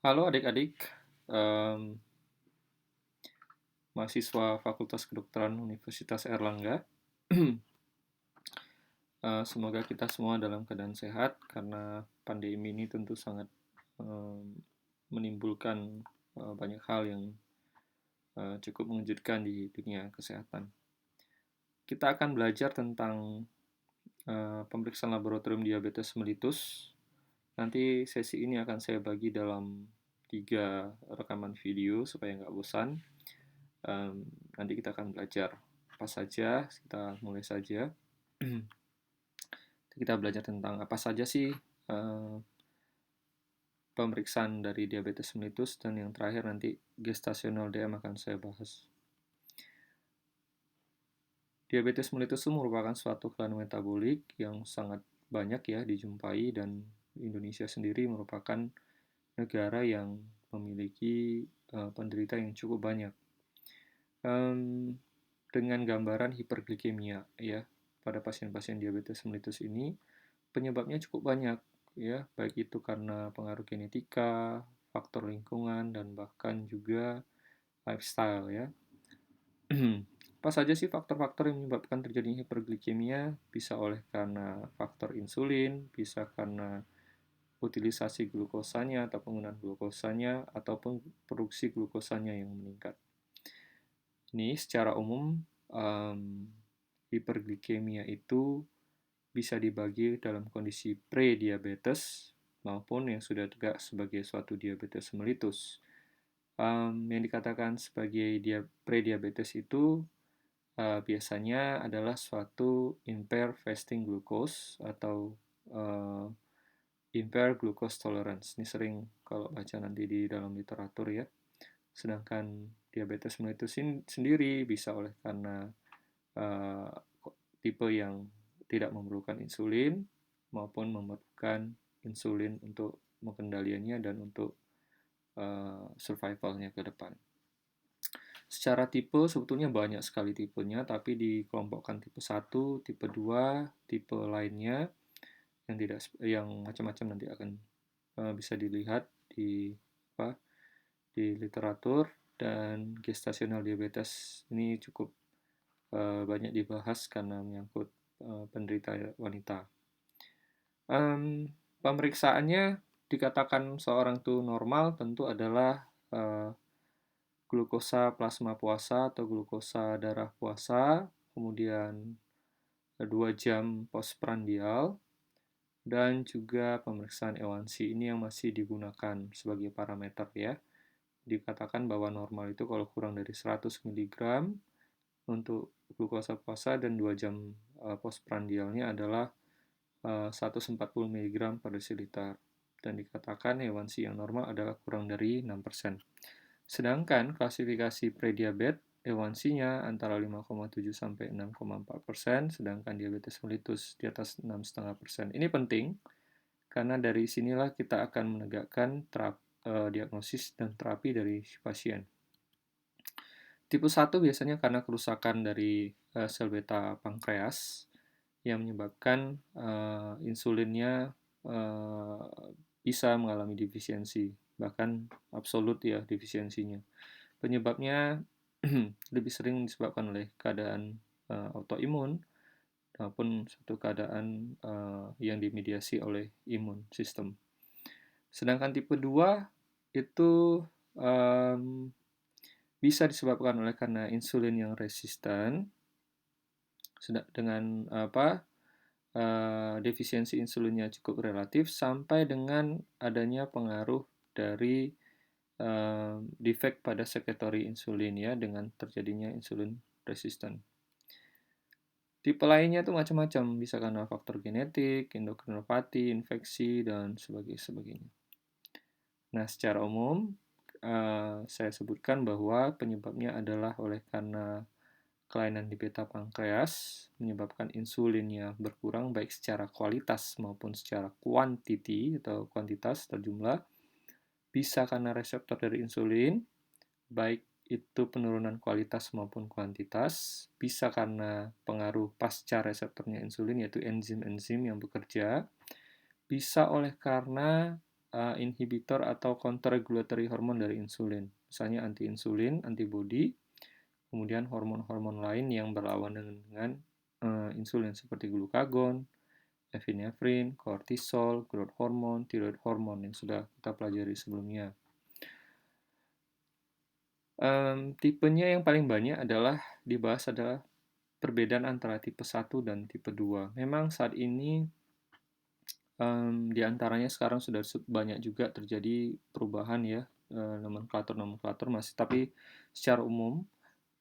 Halo adik-adik, mahasiswa Fakultas Kedokteran Universitas Erlangga. Semoga kita semua dalam keadaan sehat karena pandemi ini tentu sangat em, menimbulkan banyak hal yang cukup mengejutkan di dunia kesehatan. Kita akan belajar tentang pemeriksaan laboratorium diabetes mellitus. Nanti sesi ini akan saya bagi dalam 3 rekaman video supaya nggak bosan. Nanti kita akan belajar apa saja, kita mulai saja. Kita belajar tentang apa saja sih uh, pemeriksaan dari diabetes mellitus, dan yang terakhir nanti gestasional DM akan saya bahas. Diabetes mellitus itu merupakan suatu kelainan metabolik yang sangat banyak ya dijumpai, dan Indonesia sendiri merupakan negara yang memiliki penderita yang cukup banyak. Um, dengan gambaran hiperglikemia ya pada pasien-pasien diabetes mellitus ini, penyebabnya cukup banyak ya, baik itu karena pengaruh genetika, faktor lingkungan, dan bahkan juga lifestyle ya. Apa saja sih faktor-faktor yang menyebabkan terjadinya hiperglikemia? Bisa oleh karena faktor insulin, bisa karena utilisasi glukosanya atau penggunaan glukosanya, ataupun produksi glukosanya yang meningkat. Ini secara umum hiperglikemia itu bisa dibagi dalam kondisi pre-diabetes maupun yang sudah tegak sebagai suatu diabetes mellitus. Yang dikatakan sebagai pre-diabetes itu biasanya adalah suatu impaired fasting glucose atau uh, impaired glucose tolerance. Ini sering kalau baca nanti di dalam literatur ya. Sedangkan diabetes mellitus sendiri bisa oleh karena uh, tipe yang tidak memerlukan insulin maupun memerlukan insulin untuk pengendaliannya dan untuk survivalnya ke depan. Secara tipe sebetulnya banyak sekali tipenya, tapi dikelompokkan tipe 1, tipe 2, tipe lainnya yang macam-macam nanti akan bisa dilihat di apa di literatur. Dan gestasional diabetes ini cukup banyak dibahas karena menyangkut penderita wanita. Pemeriksaannya dikatakan seorang itu normal tentu adalah glukosa plasma puasa atau glukosa darah puasa, kemudian 2 jam postprandial, dan juga pemeriksaan A1C. Ini yang masih digunakan sebagai parameter ya. Dikatakan bahwa normal itu kalau kurang dari 100 mg untuk glukosa puasa, dan 2 jam postprandialnya adalah 140 mg per desiliter. Dan dikatakan A1C yang normal adalah kurang dari 6%. Sedangkan klasifikasi prediabetes A1C-nya antara 5,7 sampai 6,4%, sedangkan diabetes mellitus di atas 6,5%. Ini penting karena dari sinilah kita akan menegakkan diagnosis dan terapi dari pasien. Tipe 1 biasanya karena kerusakan dari sel beta pankreas yang menyebabkan insulinnya bisa mengalami defisiensi, bahkan absolut ya defisiensinya. Penyebabnya lebih sering disebabkan oleh keadaan autoimun maupun suatu keadaan yang dimediasi oleh imun sistem. Sedangkan tipe 2 itu bisa disebabkan oleh karena insulin yang resisten dengan defisiensi insulinnya cukup relatif, sampai dengan adanya pengaruh dari defect pada sekretori insulin ya, dengan terjadinya insulin resisten. Tipe lainnya itu macam-macam, bisa karena faktor genetik, endokrinopati, infeksi, dan sebagainya. Nah, secara umum saya sebutkan bahwa penyebabnya adalah oleh karena kelainan di beta pankreas, menyebabkan insulinnya berkurang baik secara kualitas maupun secara kuantitas atau jumlah. Bisa karena reseptor dari insulin, baik itu penurunan kualitas maupun kuantitas. Bisa karena pengaruh pasca reseptornya insulin, yaitu enzim-enzim yang bekerja. Bisa oleh karena inhibitor atau counter regulatory hormon dari insulin. Misalnya anti-insulin, antibody, kemudian hormon-hormon lain yang berlawanan dengan insulin seperti glukagon, epinefrin, kortisol, growth hormone, thyroid hormone yang sudah kita pelajari sebelumnya. Tipenya yang paling banyak dibahas adalah perbedaan antara tipe 1 dan tipe 2. Memang saat ini di antaranya sekarang sudah banyak juga terjadi perubahan ya, nomenklatur masih, tapi secara umum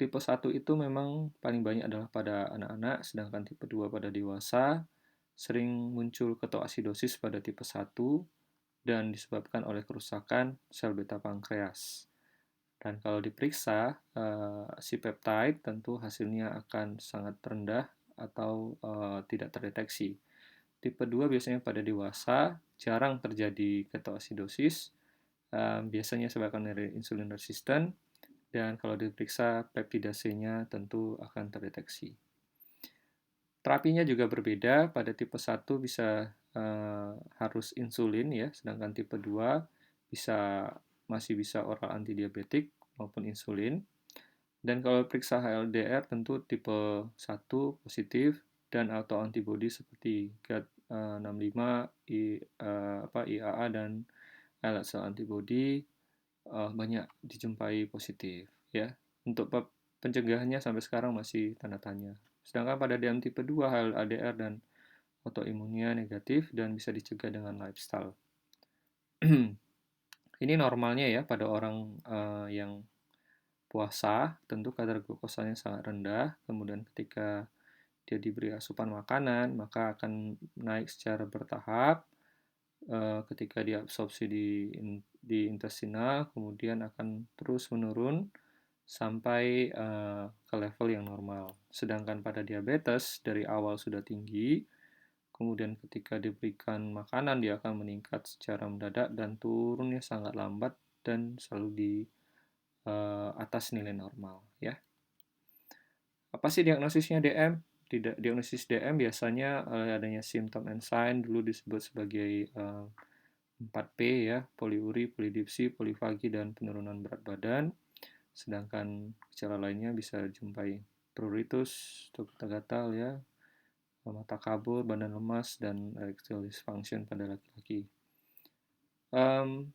tipe 1 itu memang paling banyak adalah pada anak-anak, sedangkan tipe 2 pada dewasa, sering muncul ketoasidosis pada tipe 1 dan disebabkan oleh kerusakan sel beta pankreas. Dan kalau diperiksa, si peptide tentu hasilnya akan sangat rendah atau tidak terdeteksi. Tipe 2 biasanya pada dewasa, jarang terjadi ketoasidosis, biasanya sebabkan dari insulin resisten, dan kalau diperiksa peptidase-nya tentu akan terdeteksi. Terapinya juga berbeda, pada tipe 1 bisa harus insulin ya, sedangkan tipe 2 masih bisa oral antidiabetik maupun insulin. Dan kalau periksa HLDR tentu tipe 1 positif dan autoantibody seperti GAT65, IAA dan islet cell antibody banyak dijumpai positif ya. Untuk pencegahannya sampai sekarang masih tanda tanya. Sedangkan pada DM tipe 2 HLA-DR dan autoimunnya negatif dan bisa dicegah dengan lifestyle. Ini normalnya ya pada orang yang puasa, tentu kadar glukosanya sangat rendah, kemudian ketika dia diberi asupan makanan, maka akan naik secara bertahap, ketika diabsorpsi di intestinal, kemudian akan terus menurun sampai ke level yang normal. Sedangkan pada diabetes, dari awal sudah tinggi, kemudian ketika diberikan makanan, dia akan meningkat secara mendadak dan turunnya sangat lambat dan selalu di atas nilai normal ya. Apa sih diagnosisnya DM? Diagnosis DM biasanya adanya simptom and sign, dulu disebut sebagai 4P ya, poliuri, polidipsi, polifagi, dan penurunan berat badan. Sedangkan gejala lainnya bisa jumpai pruritus, gatal ya, mata kabur, badan lemas, dan erectile dysfunction pada laki-laki.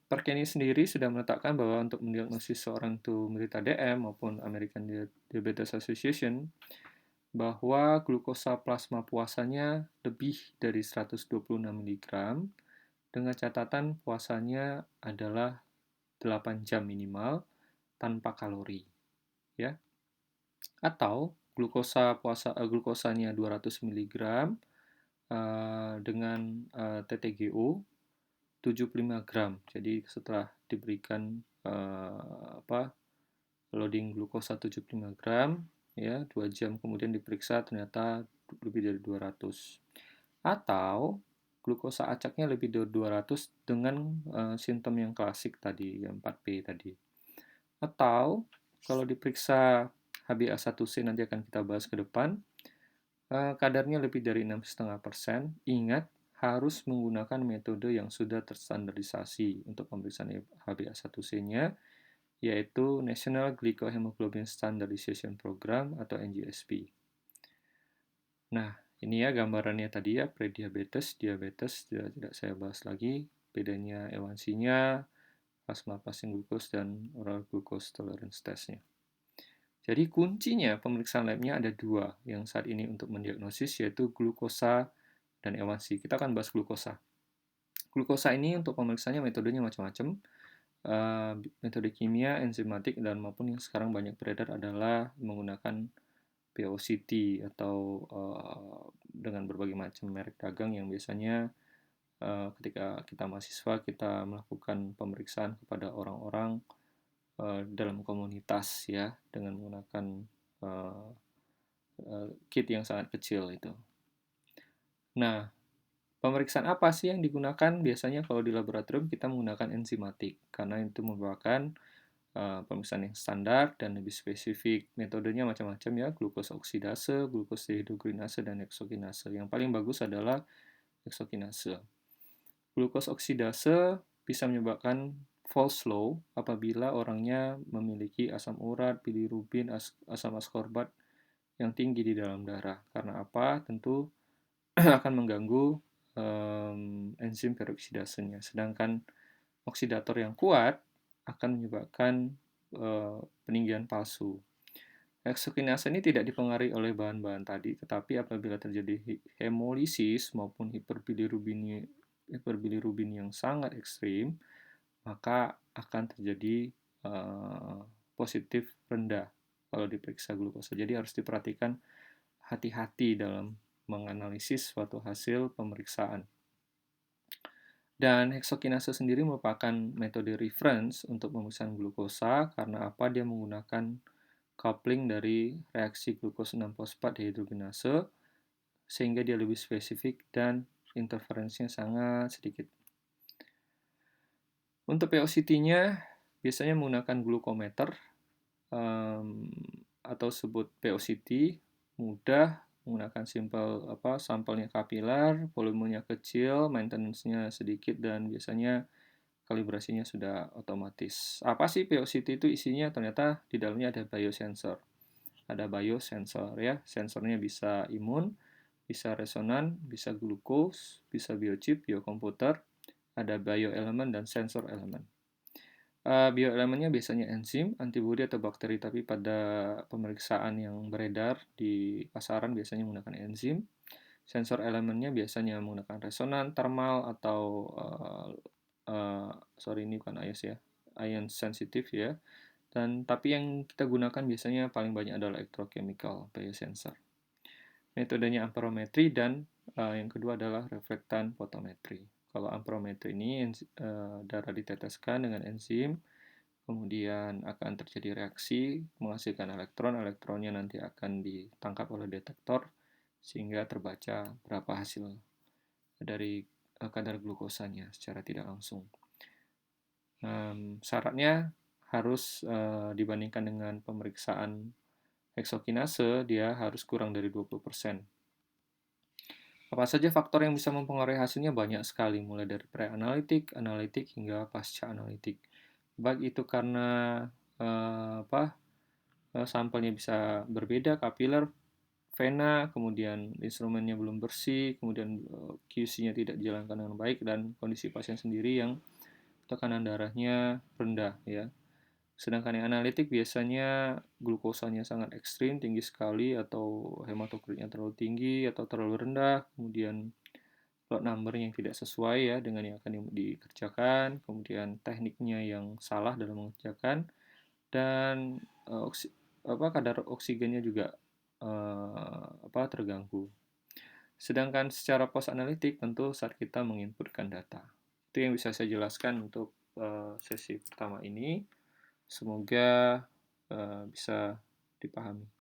Perkeni sendiri sudah menetapkan bahwa untuk mendiagnosis seorang itu menderita DM maupun American Diabetes Association, bahwa glukosa plasma puasanya lebih dari 126 mg dengan catatan puasanya adalah 8 jam minimal tanpa kalori ya. Atau glukosanya 200 mg dengan TTGO 75 gram. Jadi setelah diberikan loading glukosa 75 gram, ya 2 jam kemudian diperiksa ternyata lebih dari 200. Atau glukosa acaknya lebih dari 200 dengan simptom yang klasik tadi, yang 4P tadi. Atau kalau diperiksa HbA1c nanti akan kita bahas ke depan, kadarnya lebih dari 6,5%. Ingat, harus menggunakan metode yang sudah terstandarisasi untuk pemeriksaan HbA1c-nya, yaitu National Glycohemoglobin Standardization Program atau NGSP. Nah, ini ya gambarannya tadi ya, prediabetes, diabetes, tidak saya bahas lagi, bedanya A1C-nya, plasma fasting glucose, dan oral glucose tolerance test-nya. Jadi kuncinya pemeriksaan labnya ada dua yang saat ini untuk mendiagnosis, yaitu glukosa dan A1C. Kita akan bahas glukosa. Glukosa ini untuk pemeriksaannya metodenya macam-macam. Metode kimia, enzimatik, dan maupun yang sekarang banyak beredar adalah menggunakan POCT atau dengan berbagai macam merek dagang yang biasanya ketika kita mahasiswa kita melakukan pemeriksaan kepada orang-orang dalam komunitas ya dengan menggunakan kit yang sangat kecil itu. Nah, pemeriksaan apa sih yang digunakan? Biasanya kalau di laboratorium kita menggunakan enzimatik karena itu merupakan pemeriksaan yang standar dan lebih spesifik. Metodenya macam-macam ya, glukos oksidase, glukos dehidrogenase, dan eksokinase. Yang paling bagus adalah eksokinase. Glukos oksidase bisa menyebabkan false low apabila orangnya memiliki asam urat, bilirubin, asam askorbat yang tinggi di dalam darah. Karena apa? Tentu akan mengganggu enzim peroksidasenya. Sedangkan oksidator yang kuat akan menyebabkan peninggian palsu. Heksokinase ini tidak dipengaruhi oleh bahan-bahan tadi, tetapi apabila terjadi hemolisis maupun hiperbilirubin yang sangat ekstrim, maka akan terjadi positif rendah kalau diperiksa glukosa. Jadi harus diperhatikan hati-hati dalam menganalisis suatu hasil pemeriksaan. Dan heksokinase sendiri merupakan metode reference untuk pemeriksaan glukosa karena apa? Dia menggunakan coupling dari reaksi glukosa 6-fosfat dehidrogenase sehingga dia lebih spesifik dan interferensinya sangat sedikit. Untuk POCT-nya biasanya menggunakan glukometer atau sebut POCT, mudah, menggunakan sampelnya kapiler, volumenya kecil, maintenance-nya sedikit, dan biasanya kalibrasinya sudah otomatis. Apa sih POCT itu isinya? Ternyata di dalamnya ada biosensor. Ada biosensor ya, sensornya bisa imun, bisa resonan, bisa glukos, bisa biochip, biokomputer, ada bioelemen dan sensor elemen. Bioelemennya biasanya enzim, antibodi atau bakteri, tapi pada pemeriksaan yang beredar di pasaran biasanya menggunakan enzim. Sensor elemennya biasanya menggunakan resonan, thermal, atau ini bukan ions ya, ion sensitif ya. Tapi yang kita gunakan biasanya paling banyak adalah electrochemical biosensor. Metodenya amperometri dan yang kedua adalah reflektan fotometri. Kalau amperometri ini darah diteteskan dengan enzim, kemudian akan terjadi reaksi menghasilkan elektron, elektronnya nanti akan ditangkap oleh detektor sehingga terbaca berapa hasil dari kadar glukosanya secara tidak langsung. Syaratnya harus dibandingkan dengan pemeriksaan heksokinase, dia harus kurang dari 20%. Apa saja faktor yang bisa mempengaruhi hasilnya? Banyak sekali, mulai dari pre-analitik, analitik, hingga pasca analitik. Baik itu karena sampelnya bisa berbeda, kapiler, vena, kemudian instrumennya belum bersih, kemudian QC-nya tidak dijalankan dengan baik, dan kondisi pasien sendiri yang tekanan darahnya rendah ya. Sedangkan yang analitik biasanya glukosanya sangat ekstrim, tinggi sekali, atau hematokritnya terlalu tinggi atau terlalu rendah, kemudian lot number yang tidak sesuai ya dengan yang akan dikerjakan, kemudian tekniknya yang salah dalam mengerjakan, dan kadar oksigennya juga terganggu. Sedangkan secara post analitik tentu saat kita menginputkan data. Itu yang bisa saya jelaskan untuk sesi pertama ini. Semoga bisa dipahami.